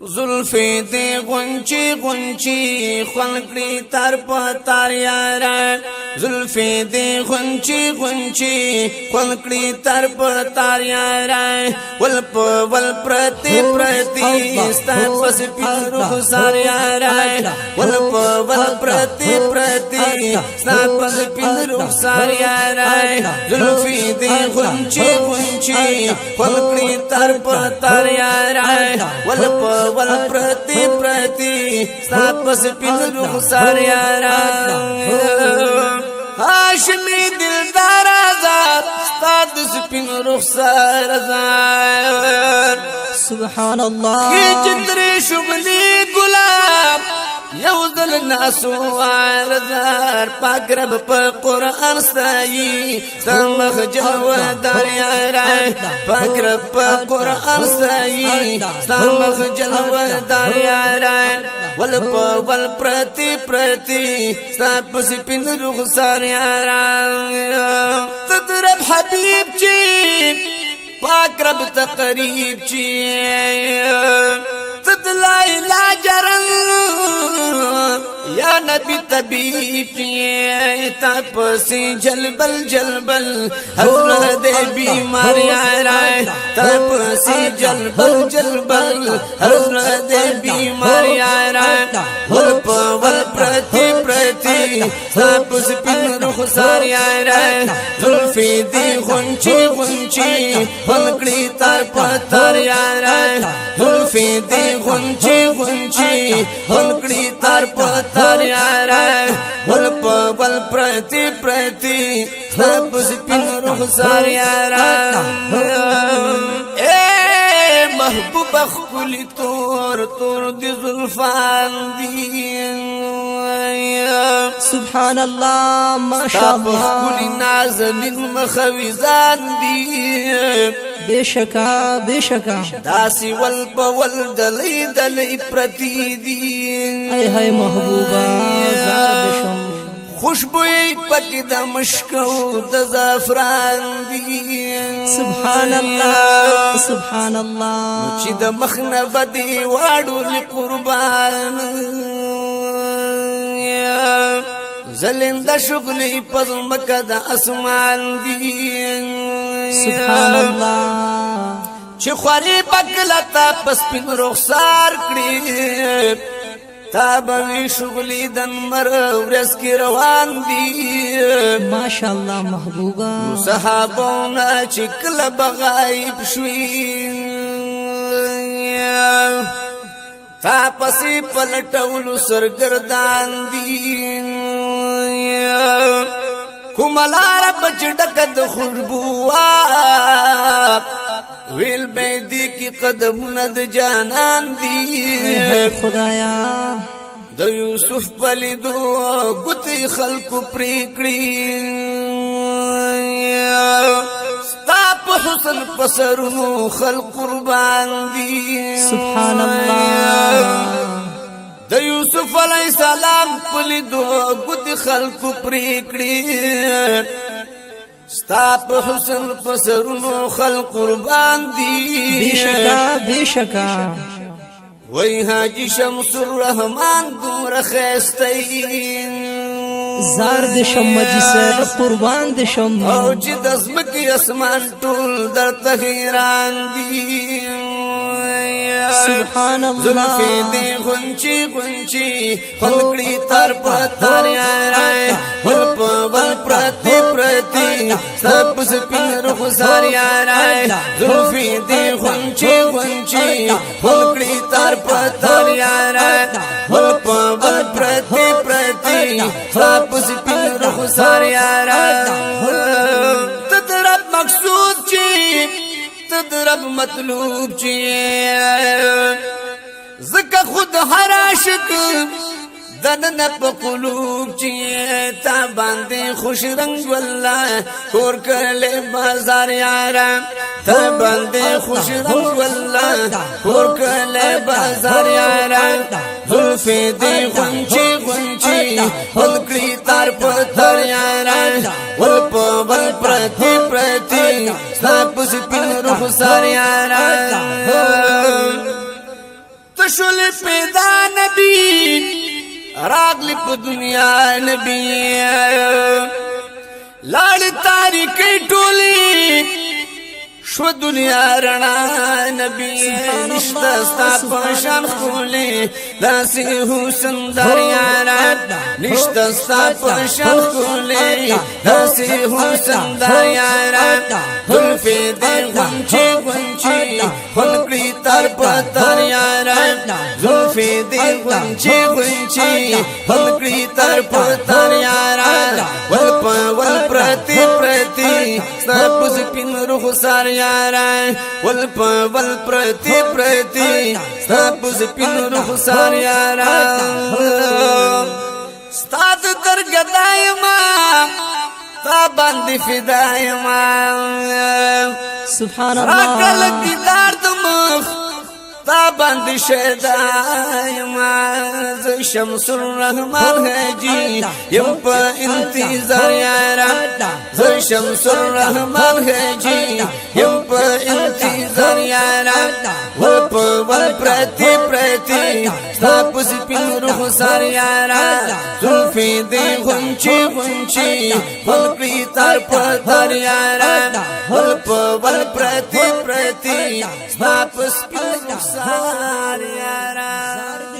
زلفی دی غنچی غنچی خلقی تر پتر یارا زلفی دی غنچی غنچی خلقی تر پتر یارا ولپ پرتی پرتی ستا پس پیر خسار یارا ولپ پرتی پرتی ستا پس پیر خسار یارا زلفی دی غنچی غنچی خلقی تر پتر یارا ولپ پرتی پرتی ستا پس پین رخسار یارا هاشمی دلدار آزاد ستا دس پین رخسار آزاد سبحان الله کی جتری شغلی گلاب یوزل ناسو آرزار پاک رب پا قرآن ستایی سمخ جلوہ دار یارا پاک رب پا قرآن ستایی سمخ جلوہ دار یارا ول پرتی پرتی ستا پس پین رخسار یارا تدرب حبیب چی پاک رب تقریب چی تدلا علاج یا نبی طبیب تپسی جلبل جلبل حضرت بیمار یارا تپسی جلبل جلبل حضرت بیمار یارا ولپ پرتی پرتی تپس پین رخسار یارا زلفی دی غنچی غنچی خلقی تر پتر یارا زلفی دی غنچی غنچی خلقی تر پتر یارا ولپ پرتی پرتی تپس پین رخسار یارا اے محبوب خلی تور تور دی زلفان دی سبحان الله ما شاء الله خلی نازنین مخویزان دی بشکا بشکا داسی ولپ ول دلی دلی پرتی دی ای محبوبا زاد شم خوشبوئی پکی دا مشکو دا زعفران دی سبحان الله سبحان الله چی دا مخنب دی وادو لقربان زلند شغلی پزمک دا اسمان دی سبحان الله چی خواری بکلتا پس پین رخسار کری تابوی شغلی دن مر ورس کی روان دی ماشاء الله محبوبا صحابونا چکل بغایب شوی تاپسی پلٹولو سرگردان دی کملار بچ ڈکد خوشبوا ویل بیدی کی قدم ند جانان دی خدایا د یوسف پلیدو گتی خلق پریکڑی ستا پا حسن پسرنو خلق قربان دی سبحان الله د یوسف علیہ السلام پلیدو گتی خلق پریکڑی ستا پا حسن پسرنو خلق قربان دی بشکا بشکا وی حاجی شمس الرحمن دور خیستین زار دشم مجسر قربان دشم او چی دزمکی اسمان طول در تخیران دی سبحان الله زلفی دی غنچی غنچی خلقی تر پتر یارا ولپ پرتی پرتی سب سپین رخسار یارا زلفی دی غنچی غنچی خلقی تر پتر یارا ولپ پرتی پرتی سب سپین رخسار یارا تدرب مقصود چی تدرب مطلوب چی زکا خود ہر عاشق دن نپ قلوب چی تا باندے خوش رنگ واللہ کور کرلے بازار یارا تا باندے خوش رنگ واللہ کور کرلے بازار یارا زلفی دی غنچی غنچی خلقی تار پتر یارا ولپ پرتی پرتی ستا پس پین رخسار یارا نشل پیدا نبی راغلی په دنیا نبی لاړ تاریکی ټولی شو دنیا رڼا نبی نشتا ستا پشان خولی داسی حسن در یارا نشتا ستا پشان خولی داسی حسن در یارا گلفی دی غنچی غنچی خلقی تر پتر یارا گلفی دی غنچی غنچی خلقی تر پتر یارا ول پرتی پرتی ستا پس پین روح سار یارا ول پرتی پرتی ستا پس پین روح سار یارا ستا درگدای ما تا باندې فدای ما سبحان راکل الله دیدار د مخ تا باندې شدای ما ز شمس الرحمن هجی یم په انتظار یارا ز شمس الرحمن هجی یم په انتظار یارا ول پرتی پرتی ستا پس پین روح سار یارا زلفی دی غنچی غنچی خلقی تر پتر یارا ول پرتی پرتی ستا پس پین روح سار یارا